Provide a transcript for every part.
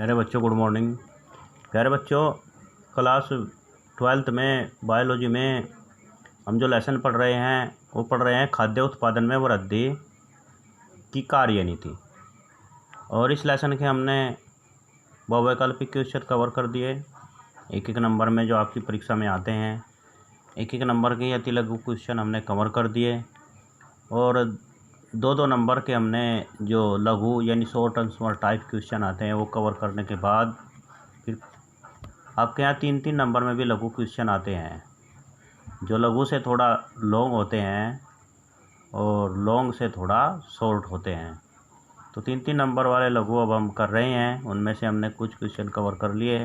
प्यारे बच्चों, good morning. प्यारे बच्चों, क्लास 12th में बायोलॉजी में हम जो लेसन पढ़ रहे हैं वो पढ़ रहे हैं खाद्य उत्पादन में वृद्धि की कार्यनीति। और इस लेसन के हमने बहुवैकल्पिक क्वेश्चन कवर कर दिए। एक एक नंबर में जो आपकी परीक्षा में आते हैं, एक एक नंबर के अति लघु क्वेश्चन हमने कवर कर दिए। और दो दो नंबर के हमने जो लघु यानी शॉर्ट आंसर टाइप क्वेश्चन आते हैं वो कवर करने के बाद फिर आपके यहाँ 3-3 नंबर में भी लघु क्वेश्चन आते हैं, जो लघु से थोड़ा लॉन्ग होते हैं और लॉन्ग से थोड़ा शॉर्ट होते हैं। तो 3-3 नंबर वाले लघु अब हम कर रहे हैं, उनमें से हमने कुछ क्वेश्चन कवर कर लिए।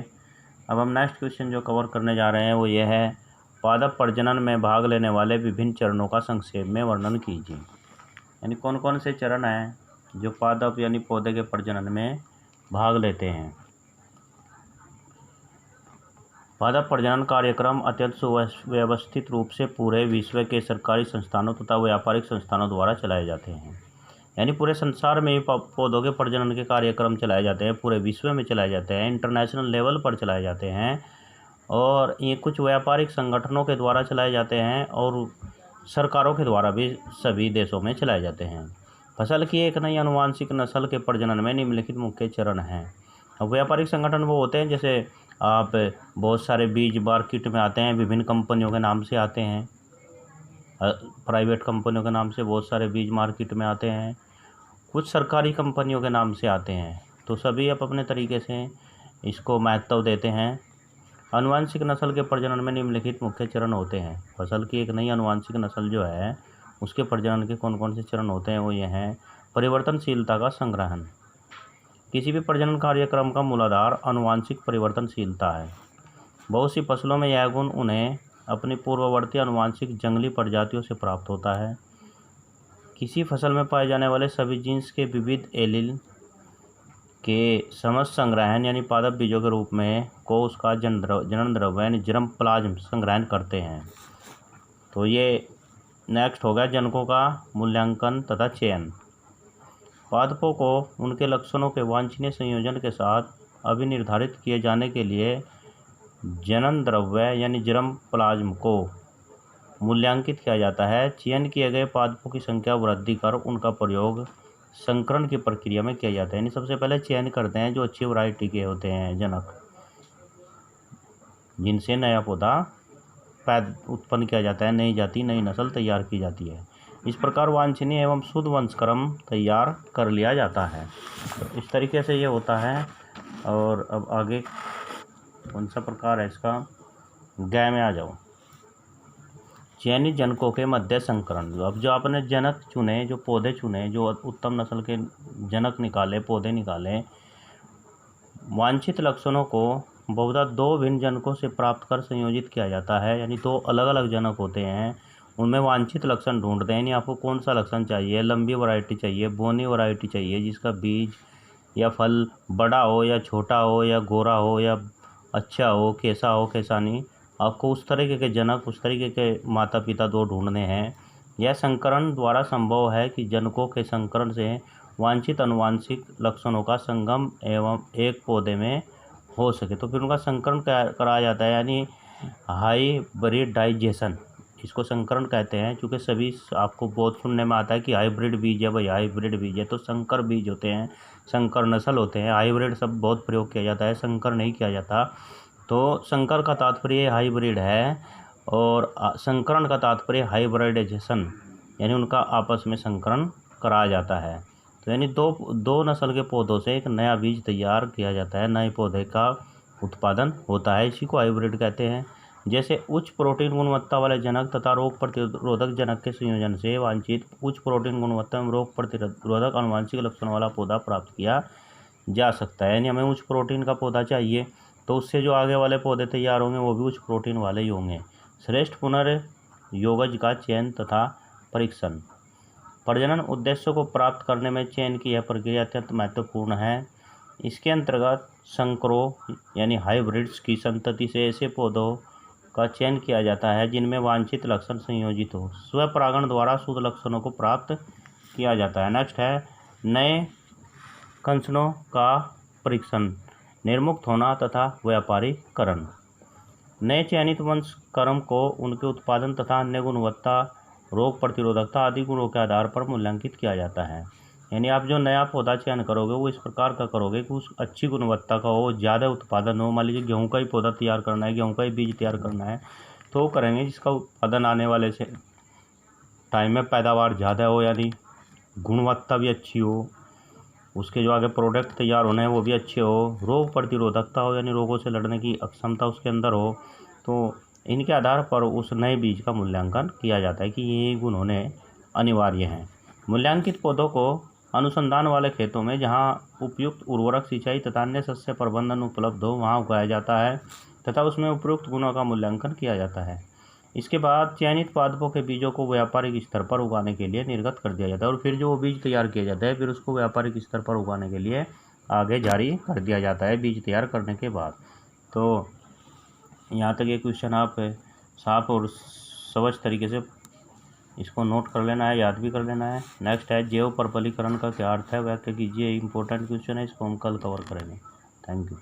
अब हम नेक्स्ट क्वेश्चन जो कवर करने जा रहे हैं वो ये है, पादप प्रजनन में भाग लेने वाले विभिन्न चरणों का संक्षेप में वर्णन कीजिए। यानी कौन कौन से चरण हैं जो पादप यानी पौधे के प्रजनन में भाग लेते हैं। पादप प्रजनन कार्यक्रम अत्यंत सुव्यवस्थित रूप से पूरे विश्व के सरकारी संस्थानों तथा व्यापारिक संस्थानों द्वारा चलाए जाते हैं। यानी पूरे संसार में पौधों के प्रजनन के कार्यक्रम चलाए जाते हैं, पूरे विश्व में चलाए जाते हैं, इंटरनेशनल लेवल पर चलाए जाते हैं। और ये कुछ व्यापारिक संगठनों के द्वारा चलाए जाते हैं और सरकारों के द्वारा भी सभी देशों में चलाए जाते हैं। फसल की एक नई आनुवांशिक नस्ल के प्रजनन में निम्नलिखित मुख्य चरण हैं। अब व्यापारिक संगठन वो होते हैं, जैसे आप बहुत सारे बीज मार्केट में आते हैं, विभिन्न कंपनियों के नाम से आते हैं, प्राइवेट कंपनियों के नाम से बहुत सारे बीज मार्केट में आते हैं, कुछ सरकारी कंपनियों के नाम से आते हैं। तो सभी अपने तरीके से इसको महत्व देते हैं। आनुवांशिक नस्ल के प्रजनन में निम्नलिखित मुख्य चरण होते हैं। फसल की एक नई आनुवांशिक नस्ल जो है उसके प्रजनन के कौन कौन से चरण होते हैं वो ये हैं। परिवर्तनशीलता का संग्रहण। किसी भी प्रजनन कार्यक्रम का मूलाधार आनुवांशिक परिवर्तनशीलता है। बहुत सी फसलों में यह गुण उन्हें अपनी पूर्ववर्ती आनुवांशिक जंगली प्रजातियों से प्राप्त होता है। किसी फसल में पाए जाने वाले सभी जीन्स के विविध एलील के समस्त संग्रहण यानी पादप बीजों के रूप में को उसका जनन द्रव्य यानी जर्म प्लाज्म संग्रहण करते हैं। तो ये नेक्स्ट हो गया जनकों का मूल्यांकन तथा चयन। पादपों को उनके लक्षणों के वांछनीय संयोजन के साथ अभिनिर्धारित किए जाने के लिए जनन द्रव्य यानी जर्म प्लाज्म को मूल्यांकित किया जाता है। चयन किए गए पादपों की संख्या वृद्धि कर उनका प्रयोग संकरण की प्रक्रिया में किया जाता है। यानी सबसे पहले चयन करते हैं जो अच्छी वैरायटी के होते हैं जनक, जिनसे नया पौधा उत्पन्न किया जाता है, नई जाति नई नस्ल तैयार की जाती है। इस प्रकार वांछनीय एवं शुद्ध वंशक्रम तैयार कर लिया जाता है। तो इस तरीके से ये होता है। और अब आगे कौन सा प्रकार है इसका, गाय में आ जाओ। चयनित जनकों के मध्य संकरण। अब जो आपने जनक चुने, जो पौधे चुने, जो उत्तम नस्ल के जनक निकाले, पौधे निकाले, वांछित लक्षणों को बहुधा 2 भिन्न जनकों से प्राप्त कर संयोजित किया जाता है। यानी 2 अलग अलग जनक होते हैं, उनमें वांछित लक्षण ढूंढते हैं। यानी आपको कौन सा लक्षण चाहिए, लंबी वैरायटी चाहिए, बोनी वैरायटी चाहिए जिसका बीज या फल बड़ा हो या छोटा हो या गोरा हो या अच्छा हो, कैसा हो कैसा नहीं, आपको उस तरीके के जनक, उस तरीके के माता पिता 2 ढूंढने हैं। यह संकरण द्वारा संभव है कि जनकों के संकरण से वांछित अनुवांशिक लक्षणों का संगम एवं एक पौधे में हो सके, तो फिर उनका संकरण कराया जाता है। यानी हाइब्रिडाइजेशन इसको संकरण कहते हैं। चूँकि सभी आपको बहुत सुनने में आता है कि हाइब्रिड बीज है, भाई हाइब्रिड बीज है, तो संकर बीज होते हैं, संकर नस्ल होते हैं। हाइब्रिड सब बहुत प्रयोग किया जाता है, संकर नहीं किया जाता। तो संकर का तात्पर्य हाइब्रिड है और संकरण का तात्पर्य हाइब्रिडाइजेशन, यानी उनका आपस में संकरण कराया जाता है। तो यानी दो नस्ल के पौधों से एक नया बीज तैयार किया जाता है, नए पौधे का उत्पादन होता है, इसी को हाइब्रिड कहते हैं। जैसे उच्च प्रोटीन गुणवत्ता वाले जनक तथा रोग प्रतिरोधक जनक के संयोजन से वांछित उच्च प्रोटीन गुणवत्ता एवं रोग प्रतिरोधक आनुवांशिक लक्षण वाला पौधा प्राप्त किया जा सकता है। यानी हमें उच्च प्रोटीन का पौधा चाहिए तो उससे जो आगे वाले पौधे तैयार होंगे वो भी उच्च प्रोटीन वाले ही होंगे। श्रेष्ठ पुनर्योगज का चयन तथा परीक्षण। प्रजनन उद्देश्यों को प्राप्त करने में चयन की यह प्रक्रिया अत्यंत महत्वपूर्ण है। इसके अंतर्गत संकरों यानी हाइब्रिड्स की संतति से ऐसे पौधों का चयन किया जाता है जिनमें वांछित लक्षण संयोजित हो। स्वपरागण द्वारा शुद्ध लक्षणों को प्राप्त किया जाता है। नेक्स्ट है नए कंसनों का परीक्षण। निर्मुक्त होना तथा व्यापारीकरण। नए चयनित वंश क्रम को उनके उत्पादन तथा अन्य गुणवत्ता, रोग प्रतिरोधकता आदि गुणों के आधार पर मूल्यांकित किया जाता है। यानी आप जो नया पौधा चयन करोगे वो इस प्रकार का करोगे कि उस अच्छी गुणवत्ता का हो, ज़्यादा उत्पादन हो। मान लीजिए गेहूं का ही पौधा तैयार करना है, गेहूं का ही बीज तैयार करना है, तो वो करेंगे जिसका उत्पादन आने वाले से टाइम में पैदावार ज़्यादा हो, यानी गुणवत्ता भी अच्छी हो, उसके जो आगे प्रोडक्ट तैयार होने हैं वो भी अच्छे हो, रोग प्रतिरोधकता हो, यानी रोगों से लड़ने की अक्षमता उसके अंदर हो। तो इनके आधार पर उस नए बीज का मूल्यांकन किया जाता है कि ये गुण होने अनिवार्य हैं। मूल्यांकित पौधों को अनुसंधान वाले खेतों में जहाँ उपयुक्त उर्वरक, सिंचाई तथा अन्य शस्य प्रबंधन उपलब्ध हो वहाँ उगाया जाता है तथा उसमें उपयुक्त गुणों का मूल्यांकन किया जाता है। इसके बाद चयनित पादपों के बीजों को व्यापारिक स्तर पर उगाने के लिए निर्गत कर दिया जाता है और फिर जो वो बीज तैयार किया जाता है फिर उसको व्यापारिक स्तर पर उगाने के लिए आगे जारी कर दिया जाता है बीज तैयार करने के बाद। तो यहाँ तक ये क्वेश्चन आप साफ और सहज तरीके से इसको नोट कर लेना है, याद भी कर लेना है। नेक्स्ट है जैव प्रबलीकरण का क्या अर्थ है, व्याख्या कीजिए। इंपॉर्टेंट क्वेश्चन है, इसको हम कल कवर करेंगे। Thank you.